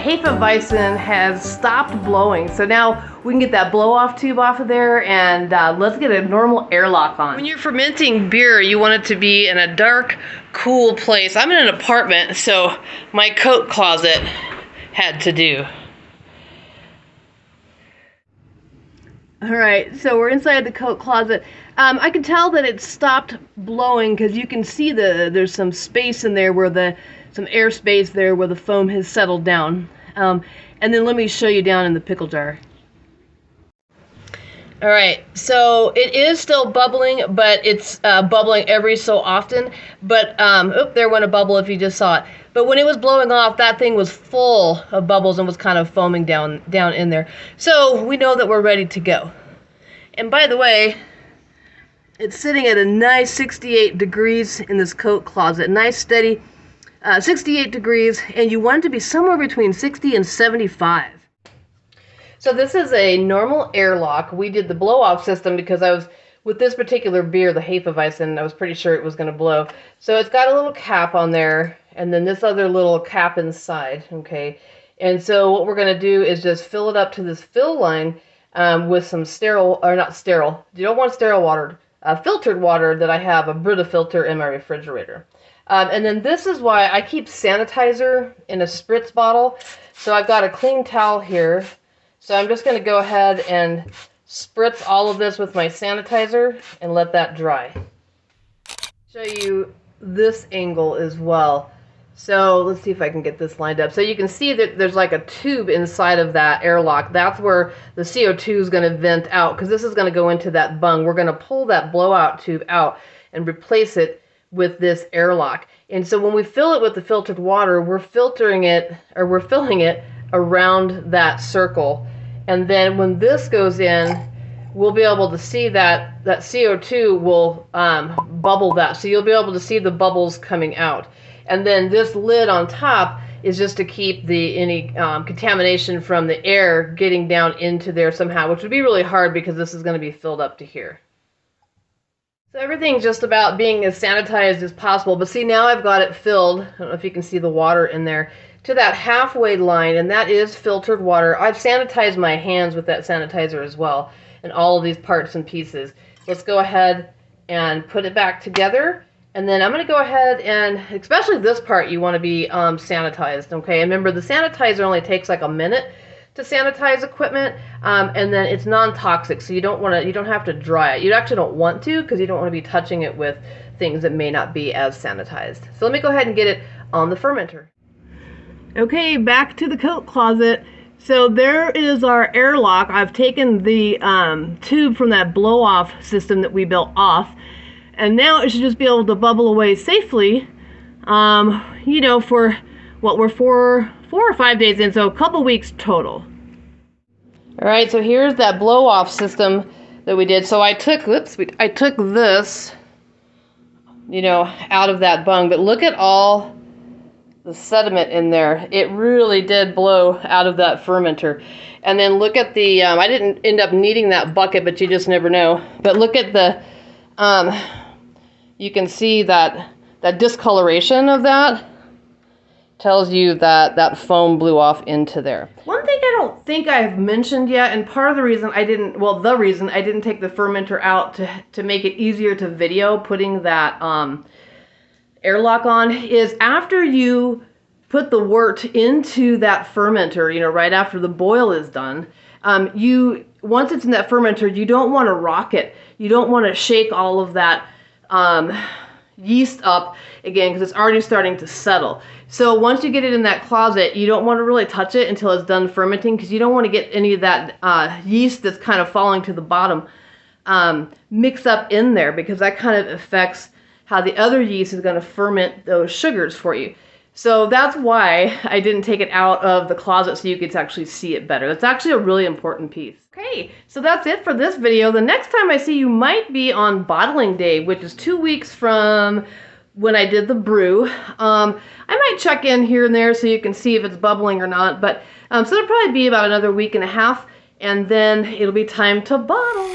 Hefeweizen has stopped blowing. So now we can get that blow-off tube off of there, and let's get a normal airlock on. When you're fermenting beer, you want it to be in a dark, cool place. I'm in an apartment, so my coat closet had to do. All right, so we're inside the coat closet. I can tell that it stopped blowing because you can see there's some space in there where some air space there where the foam has settled down. And then let me show you down in the pickle jar. All right, so it is still bubbling, but it's bubbling every so often. But, there went a bubble if you just saw it. But when it was blowing off, that thing was full of bubbles and was kind of foaming down in there. So we know that we're ready to go. And by the way, it's sitting at a nice 68 degrees in this coat closet. Nice steady 68 degrees, and you want it to be somewhere between 60 and 75. So this is a normal airlock. We did the blow-off system because with this particular beer, the Hefeweizen, I was pretty sure it was going to blow. So it's got a little cap on there, and then this other little cap inside, okay? And so what we're going to do is just fill it up to this fill line with some you don't want sterile water, filtered water that I have, a Brita filter in my refrigerator. And then this is why I keep sanitizer in a spritz bottle. So I've got a clean towel here. So I'm just going to go ahead and spritz all of this with my sanitizer and let that dry. Show you this angle as well. So let's see if I can get this lined up. So you can see that there's like a tube inside of that airlock. That's where the CO2 is going to vent out, because this is going to go into that bung. We're going to pull that blowout tube out and replace it with this airlock. And so when we fill it with the filtered water, we're filling it around that circle. And then when this goes in, we'll be able to see that CO2 will bubble that. So you'll be able to see the bubbles coming out. And then this lid on top is just to keep any contamination from the air getting down into there somehow, which would be really hard because this is going to be filled up to here. So everything's just about being as sanitized as possible. But see, now I've got it filled, I don't know if you can see the water in there, to that halfway line, and that is filtered water. I've sanitized my hands with that sanitizer as well, and all of these parts and pieces. Let's go ahead and put it back together. And then I'm going to go ahead and, especially this part, you want to be sanitized, okay? And remember, the sanitizer only takes like a minute to sanitize equipment, and then it's non-toxic, so you don't have to dry it. You actually don't want to, because you don't want to be touching it with things that may not be as sanitized. So let me go ahead and get it on the fermenter. Okay, back to the coat closet. So there is our airlock. I've taken the tube from that blow-off system that we built off. And now it should just be able to bubble away safely, for what we're 4 or 5 days in, so a couple weeks total. All right, so here's that blow-off system that we did. So I took this, out of that bung, but look at all the sediment in there. It really did blow out of that fermenter. And then look at the, I didn't end up needing that bucket, but you just never know. But look at the, you can see that discoloration of that tells you that foam blew off into there. One thing I don't think I've mentioned yet, and part of the reason I didn't take the fermenter out to make it easier to video putting that airlock on, is after you put the wort into that fermenter, right after the boil is done, once it's in that fermenter, you don't want to rock it. You don't want to shake all of that yeast up again, because it's already starting to settle. So once you get it in that closet, you don't want to really touch it until it's done fermenting, because you don't want to get any of that yeast that's kind of falling to the bottom mixed up in there, because that kind of affects how the other yeast is going to ferment those sugars for you. So that's why I didn't take it out of the closet, so you could actually see it better. That's actually a really important piece. Okay, so that's it for this video. The next time I see you might be on bottling day, which is 2 weeks from when I did the brew. I might check in here and there so you can see if it's bubbling or not, but so it'll probably be about another week and a half, and then it'll be time to bottle.